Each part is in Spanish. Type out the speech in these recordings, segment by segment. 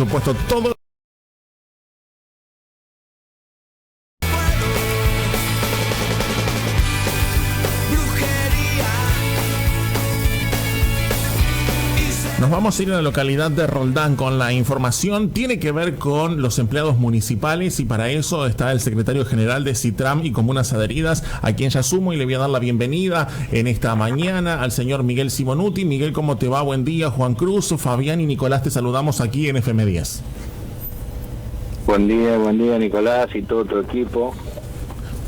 Por supuesto, todo. Nos vamos a ir a la localidad de Roldán con la información. Tiene que ver con los empleados municipales y para eso está el secretario general de Citram y Comunas Adheridas, a quien ya asumo y le voy a dar la bienvenida en esta mañana al señor Miguel Simonuti. Miguel, ¿cómo te va? Buen día. Juan Cruz, Fabián y Nicolás te saludamos aquí en FM10. Buen día Nicolás y todo tu equipo.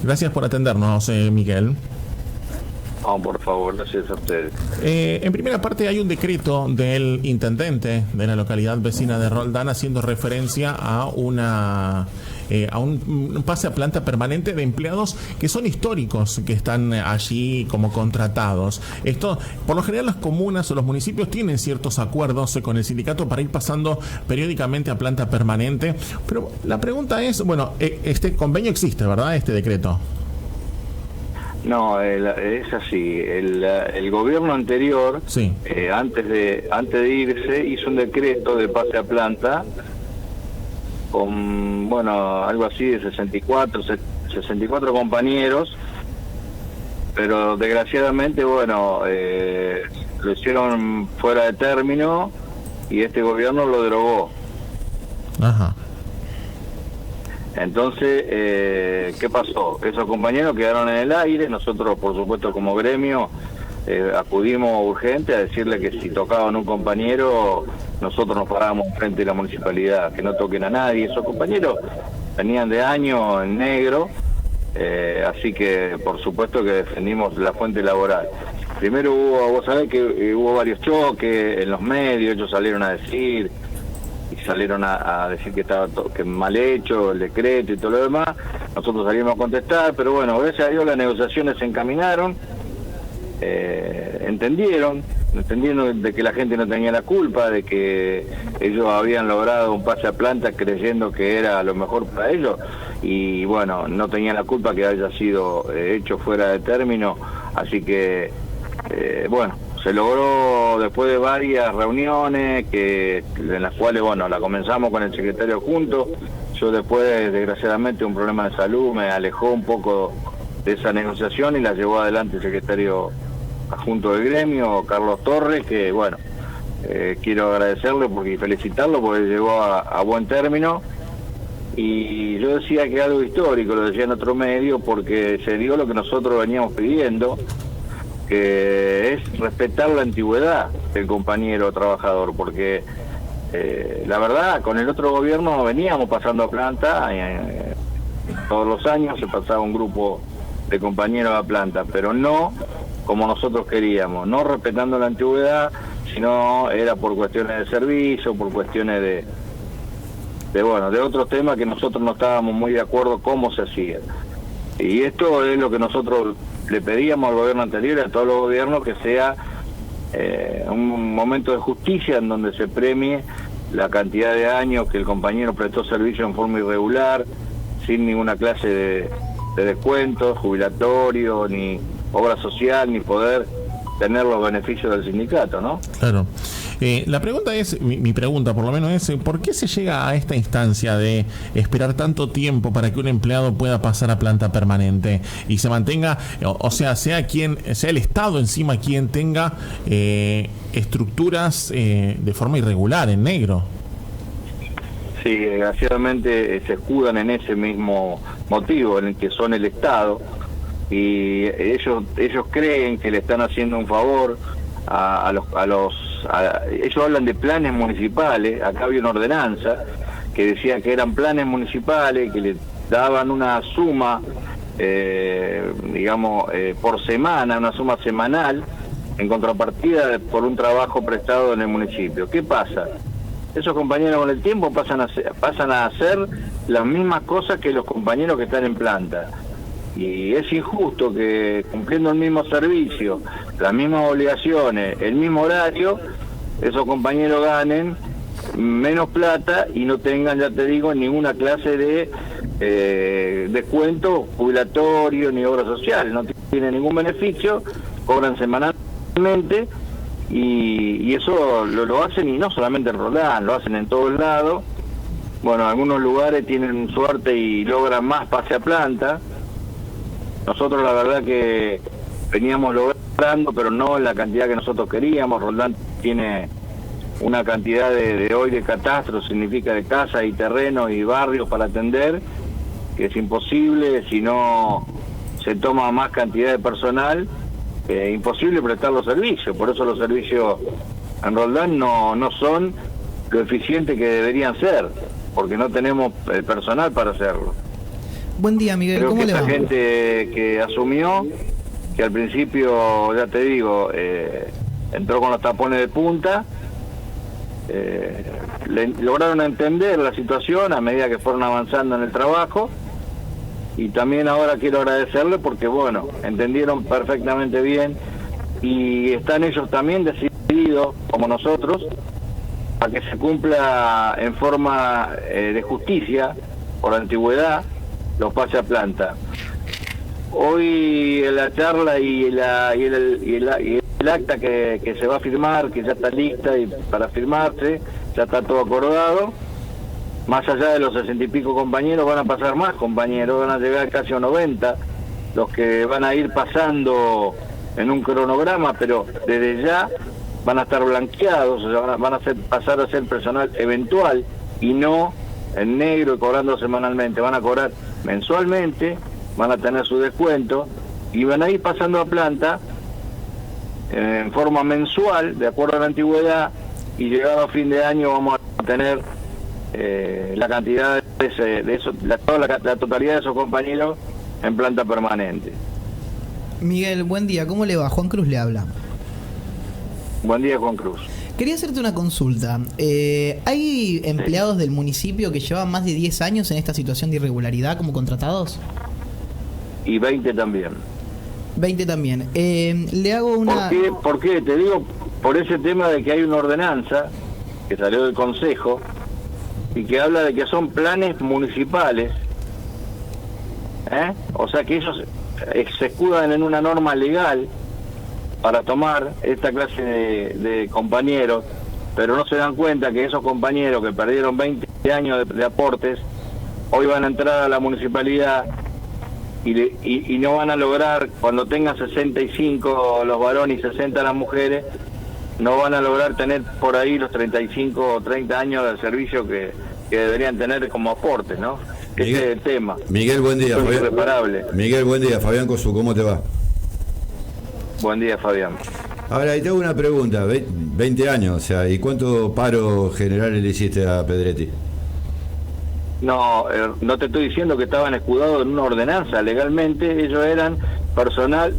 Gracias por atendernos, Miguel. Oh, por favor, gracias a ustedes. En primera parte hay un decreto del intendente de la localidad vecina de Roldán haciendo referencia a un pase a planta permanente de empleados que son históricos, que están allí como contratados. Esto, por lo general, las comunas o los municipios tienen ciertos acuerdos con el sindicato para ir pasando periódicamente a planta permanente. Pero la pregunta es, bueno, este convenio existe, ¿verdad? Este decreto. No, es así. El gobierno anterior, sí, antes de irse, hizo un decreto de pase a planta con, bueno, algo así de 64 compañeros, pero desgraciadamente, bueno, lo hicieron fuera de término y este gobierno lo derogó. Ajá. Entonces, ¿qué pasó? Esos compañeros quedaron en el aire. Nosotros, por supuesto, como gremio, acudimos urgente a decirle que si tocaban un compañero, nosotros nos parábamos frente a la municipalidad, que no toquen a nadie. Esos compañeros venían de años en negro, así que, por supuesto, que defendimos la fuente laboral. Primero vos sabés que hubo varios choques en los medios, ellos salieron a decir... y salieron a decir que estaba que mal hecho el decreto y todo lo demás. Nosotros salimos a contestar, pero bueno, gracias a Dios las negociaciones se encaminaron, entendieron de que la gente no tenía la culpa, de que ellos habían logrado un pase a planta creyendo que era lo mejor para ellos, y bueno, no tenían la culpa que haya sido hecho fuera de término, así que bueno, se logró después de varias reuniones en las cuales, bueno, la comenzamos con el secretario junto. Yo después, desgraciadamente, un problema de salud me alejó un poco de esa negociación y la llevó adelante el secretario adjunto del gremio, Carlos Torres, que, bueno, quiero agradecerle y felicitarlo porque llegó a buen término. Y yo decía que algo histórico, lo decía en otro medio, porque se dio lo que nosotros veníamos pidiendo, que es respetar la antigüedad del compañero trabajador, porque la verdad, con el otro gobierno veníamos pasando a planta, todos los años se pasaba un grupo de compañeros a planta, pero no como nosotros queríamos, no respetando la antigüedad, sino era por cuestiones de servicio, por cuestiones de otros temas que nosotros no estábamos muy de acuerdo cómo se hacía. Y esto es lo que nosotros le pedíamos al gobierno anterior y a todos los gobiernos, que sea un momento de justicia en donde se premie la cantidad de años que el compañero prestó servicio en forma irregular, sin ninguna clase de descuento jubilatorio, ni obra social, ni poder tener los beneficios del sindicato, ¿no? Claro. La pregunta es, mi pregunta por lo menos es, ¿por qué se llega a esta instancia de esperar tanto tiempo para que un empleado pueda pasar a planta permanente y se mantenga, o sea el Estado encima quien tenga estructuras de forma irregular, en negro? Sí, desgraciadamente se escudan en ese mismo motivo, en el que son el Estado, y ellos creen que le están haciendo un favor ellos hablan de planes municipales. Acá había una ordenanza que decía que eran planes municipales, que le daban una suma, por semana, una suma semanal, en contrapartida por un trabajo prestado en el municipio. ¿Qué pasa? Esos compañeros con el tiempo pasan a hacer las mismas cosas que los compañeros que están en planta. Y es injusto que, cumpliendo el mismo servicio, las mismas obligaciones, el mismo horario, esos compañeros ganen menos plata y no tengan, ya te digo, ninguna clase de descuento jubilatorio ni obra social. No tienen ningún beneficio, cobran semanalmente y eso lo hacen, y no solamente en Roldán, lo hacen en todos lados. Bueno, algunos lugares tienen suerte y logran más pase a planta. Nosotros la verdad que veníamos logrando, pero no en la cantidad que nosotros queríamos. Roldán tiene una cantidad de hoy de catastro, significa de casas y terrenos y barrios para atender, que es imposible si no se toma más cantidad de personal, imposible prestar los servicios. Por eso los servicios en Roldán no son lo eficiente que deberían ser, porque no tenemos el personal para hacerlo. Buen día, Miguel. Creo ¿Cómo que le va? esa gente que asumió, que al principio, ya te digo, entró con los tapones de punta, lograron entender la situación a medida que fueron avanzando en el trabajo, y también ahora quiero agradecerle porque, bueno, entendieron perfectamente bien y están ellos también decididos, como nosotros, a que se cumpla en forma de justicia, por antigüedad, los pase a planta. Hoy en la charla y el acta que se va a firmar, que ya está lista y para firmarse, ya está todo acordado. Más allá de los 60 y pico compañeros, van a pasar más compañeros, van a llegar casi a 90, los que van a ir pasando en un cronograma, pero desde ya van a estar blanqueados, o sea, van a pasar a ser personal eventual y no en negro y cobrando semanalmente. Van a cobrar mensualmente, van a tener su descuento y van a ir pasando a planta en forma mensual, de acuerdo a la antigüedad, y llegado a fin de año vamos a tener la cantidad la totalidad de esos compañeros en planta permanente. Miguel, buen día. ¿Cómo le va? Juan Cruz le habla. Buen día, Juan Cruz. Quería hacerte una consulta. ¿Hay empleados del municipio que llevan más de 10 años en esta situación de irregularidad como contratados? Y 20 también. 20 también. Le hago una... ¿Por qué? Te digo, por ese tema de que hay una ordenanza que salió del Consejo y que habla de que son planes municipales, o sea que ellos se escudan en una norma legal para tomar esta clase de compañeros, pero no se dan cuenta que esos compañeros que perdieron 20 años de aportes, hoy van a entrar a la municipalidad y no van a lograr, cuando tengan 65 los varones y 60 las mujeres, no van a lograr tener por ahí los 35 o 30 años de servicio que deberían tener como aportes, ¿no? Ese es el tema. Miguel, buen día. Es irreparable. Miguel, buen día. Fabián Cosú, ¿cómo te va? Buen día, Fabián. Ahora, y te hago una pregunta. 20 años, o sea, ¿y cuánto paro general le hiciste a Pedretti? No, no te estoy diciendo que estaban escudados en una ordenanza. Legalmente ellos eran personal.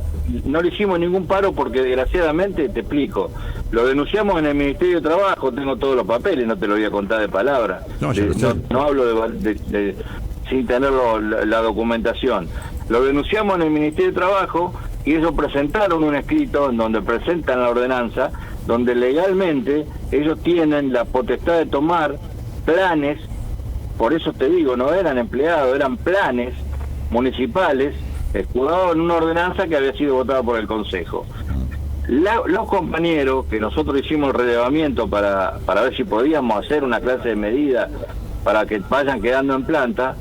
No le hicimos ningún paro porque, desgraciadamente, te explico, lo denunciamos en el Ministerio de Trabajo, tengo todos los papeles, no te lo voy a contar de palabra. No hablo sin tener la documentación. Lo denunciamos en el Ministerio de Trabajo y ellos presentaron un escrito en donde presentan la ordenanza, donde legalmente ellos tienen la potestad de tomar planes. Por eso te digo, no eran empleados, eran planes municipales escudados en una ordenanza que había sido votada por el Consejo. Los compañeros, que nosotros hicimos el relevamiento para ver si podíamos hacer una clase de medida para que vayan quedando en planta,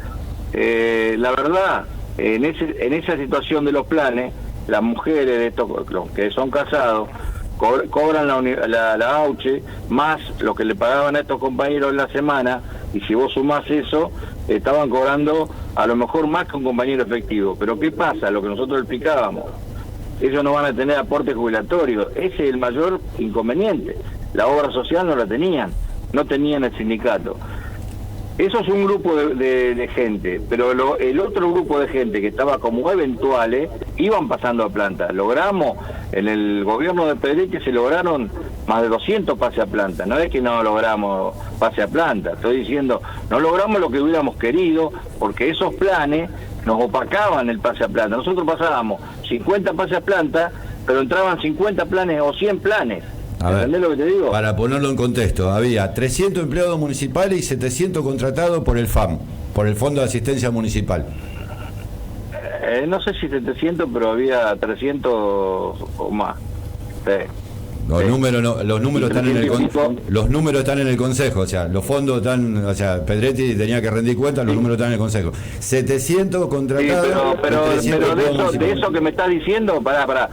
la verdad, en esa situación de los planes, las mujeres de estos, los que son casados, cobran la AUCHE más lo que le pagaban a estos compañeros en la semana, y si vos sumás eso, estaban cobrando a lo mejor más que un compañero efectivo. Pero ¿qué pasa? Lo que nosotros explicábamos, ellos no van a tener aporte jubilatorio. Ese es el mayor inconveniente. La obra social no la tenían, no tenían el sindicato. Eso es un grupo de gente, pero el otro grupo de gente que estaba como eventuales iban pasando a planta. Logramos, en el gobierno de Pedretti se lograron más de 200 pase a planta. No es que no logramos pase a planta, estoy diciendo, no logramos lo que hubiéramos querido, porque esos planes nos opacaban el pase a planta. Nosotros pasábamos 50 pase a planta, pero entraban 50 planes o 100 planes. ¿Entendés lo que te digo? Para ponerlo en contexto, había 300 empleados municipales y 700 contratados por el FAM, por el Fondo de Asistencia Municipal. No sé si 700, pero había 300 o más. Sí. Los números están en el científico. los números están en el consejo, o sea, los fondos están, o sea, Pedretti tenía que rendir cuentas, los números están en el consejo. 700 contratados. Sí, pero 300 de eso que me estás diciendo, pará,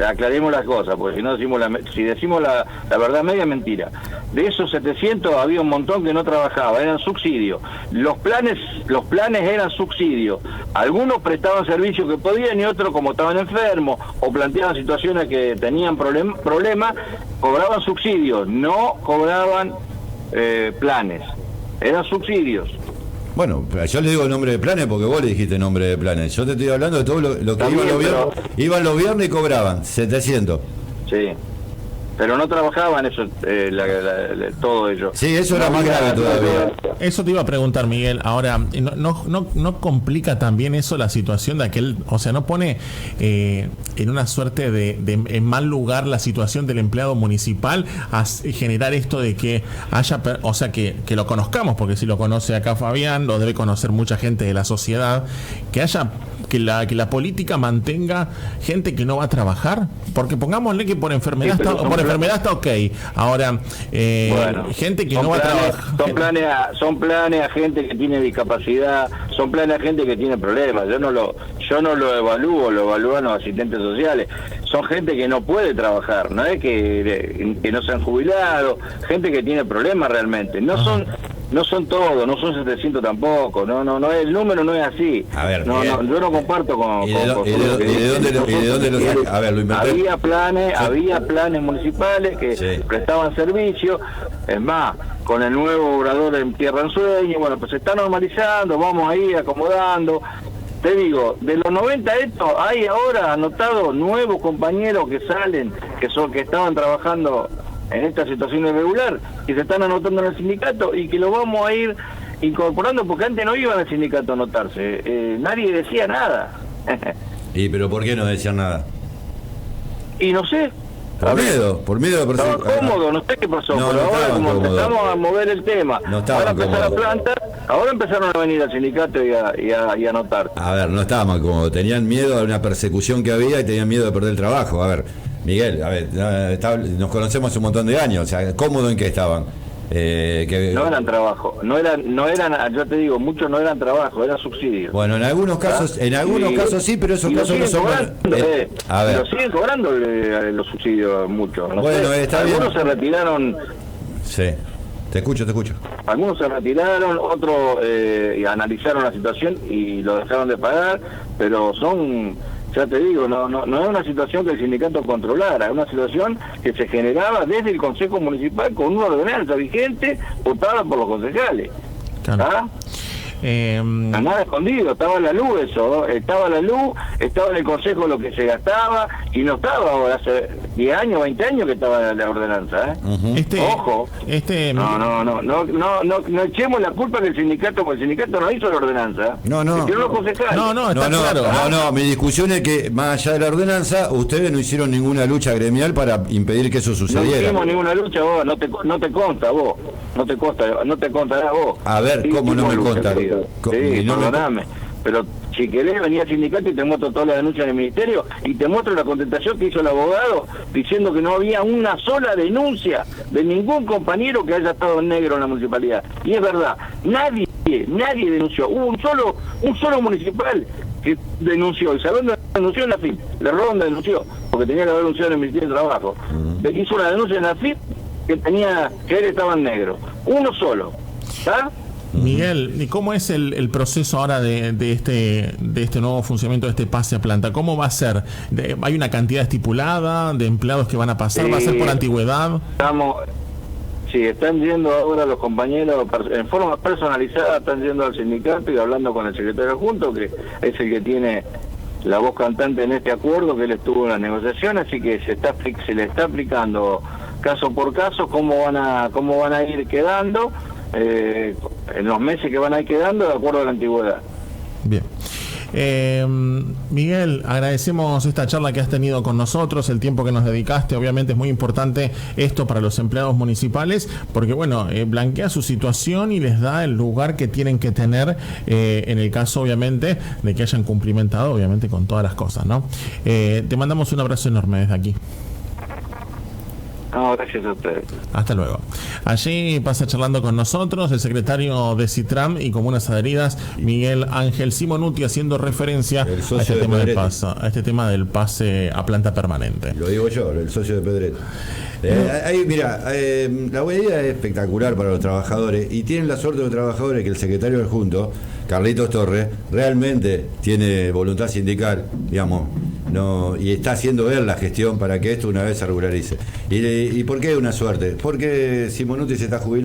aclaremos las cosas, porque si no decimos si decimos la verdad media, mentira. De esos 700 había un montón que no trabajaba, eran subsidios. Los planes eran subsidios. Algunos prestaban servicios que podían y otros, como estaban enfermos o planteaban situaciones que tenían problemas, cobraban subsidios, no cobraban planes. Eran subsidios. Bueno, yo le digo nombre de planes porque vos le dijiste nombre de planes. Yo te estoy hablando de todo lo que También, iban los viernes y cobraban 700. Sí. Pero no trabajaban eso, todo ello. Sí, eso era más grave todavía. Eso te iba a preguntar, Miguel. Ahora, ¿no complica también eso la situación de aquel, o sea, no pone en una suerte de en mal lugar la situación del empleado municipal a generar esto de que haya, o sea, que lo conozcamos, porque si lo conoce acá Fabián, lo debe conocer mucha gente de la sociedad, que haya que la política mantenga gente que no va a trabajar? Porque pongámosle que por enfermedad está ok. Ahora, bueno, gente que no va a trabajar. Son planes a gente que tiene discapacidad, son planes a gente que tiene problemas. Yo no lo evalúo, lo evalúan los asistentes sociales. Son gente que no puede trabajar, no es que no se han jubilado, gente que tiene problemas realmente. No son todos, no son 700 tampoco, no, el número no es así. A ver, yo no comparto con... ¿Y de dónde lo saca? A ver, lo inventé. Había planes municipales que prestaban servicio, es más, con el nuevo obrador en Tierra en Sueño, bueno, pues se está normalizando, vamos a ir acomodando. Te digo, de los 90 hay ahora anotados nuevos compañeros que salen, que estaban trabajando en esta situación irregular, que se están anotando en el sindicato y que lo vamos a ir incorporando, porque antes no iban al sindicato a anotarse, nadie decía nada. ¿Y pero por qué no decían nada? Y no sé. Por miedo de estaba cómodo, no sé qué pasó, pero ahora como empezamos a mover el tema, ahora empezó la planta, ahora empezaron a venir al sindicato y a anotar. A ver, no estaban cómodos, tenían miedo a una persecución que había y tenían miedo de perder el trabajo. A ver, Miguel, a ver, nos conocemos hace un montón de años, o sea, ¿cómo en qué estaban? No eran trabajo, no eran, yo te digo, muchos no eran trabajo, eran subsidios. Bueno, en algunos casos sí, pero esos casos no son... a ver. Pero siguen cobrando los subsidios muchos. Bueno, está bien. Algunos se retiraron... Sí, te escucho. Algunos se retiraron, otros analizaron la situación y lo dejaron de pagar, pero ya te digo, no es una situación que el sindicato controlara, es una situación que se generaba desde el Consejo Municipal con una ordenanza vigente votada por los concejales. Claro. ¿Ah? Nada escondido, estaba la luz estaba en el Consejo lo que se gastaba y no estaba ahora hace 10 años, 20 años que estaba la ordenanza, Ojo. No echemos la culpa del sindicato, porque el sindicato no hizo la ordenanza. Los concejales. No, mi discusión es que más allá de la ordenanza, ustedes no hicieron ninguna lucha gremial para impedir que eso sucediera. No hicimos ninguna lucha, vos, no te consta vos. No te contará vos. A ver, ¿cómo no me consta? Sí, perdóname. Pero si querés venir al sindicato y te muestro toda la denuncia del ministerio y te muestro la contestación que hizo el abogado diciendo que no había una sola denuncia de ningún compañero que haya estado en negro en la municipalidad. Y es verdad, nadie denunció. Hubo un solo municipal que denunció. ¿Y sabés dónde denunció? En la FIP. La Ronda denunció, porque tenía que haber denunciado en el Ministerio de Trabajo. Hizo una denuncia en la FIP que él estaba en negro. Uno solo. ¿Está? Miguel, ¿y cómo es el proceso ahora de este nuevo funcionamiento de este pase a planta? ¿Cómo va a ser? ¿Hay una cantidad estipulada de empleados que van a pasar? ¿Va a ser por antigüedad? Están yendo ahora los compañeros en forma personalizada, están yendo al sindicato y hablando con el secretario adjunto, que es el que tiene la voz cantante en este acuerdo, que él estuvo en las negociaciones, así que se le está aplicando caso por caso cómo van a ir quedando en los meses que van a ir quedando de acuerdo a la antigüedad. Bien. Miguel, agradecemos esta charla que has tenido con nosotros, el tiempo que nos dedicaste. Obviamente es muy importante esto para los empleados municipales, porque bueno, blanquea su situación y les da el lugar que tienen que tener en el caso, obviamente, de que hayan cumplimentado, obviamente, con todas las cosas, ¿no? Te mandamos un abrazo enorme desde aquí. No, gracias a ustedes. Hasta luego. Allí pasa charlando con nosotros el secretario de Citram y Comunas Adheridas, Miguel Ángel Simonuti, haciendo referencia a este tema del pase a planta permanente. Lo digo yo, el socio de Pedret. Ahí, mira, la huelga es espectacular para los trabajadores y tienen la suerte de los trabajadores que el secretario adjunto, Carlitos Torres, realmente tiene voluntad sindical, digamos, y está haciendo ver la gestión para que esto una vez se regularice. ¿Y por qué una suerte? Porque Simonuti se está jubilando.